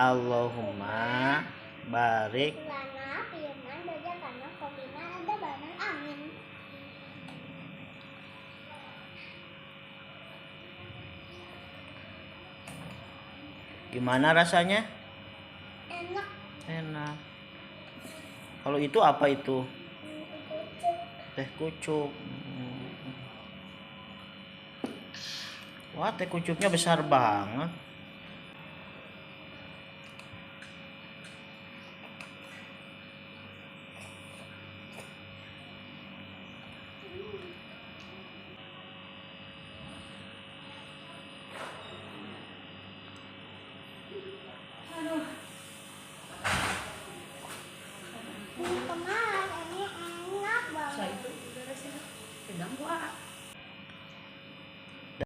Allahumma barik lana firman doja kana kopina ada banan angin. Gimana rasanya? Enak. Enak. Kalau itu apa itu? Kucuk. Teh kucuk. Wah, teh kucuknya besar banget. Ini kemarin ini enak banget. Saya itu udah rasanya sedang gua.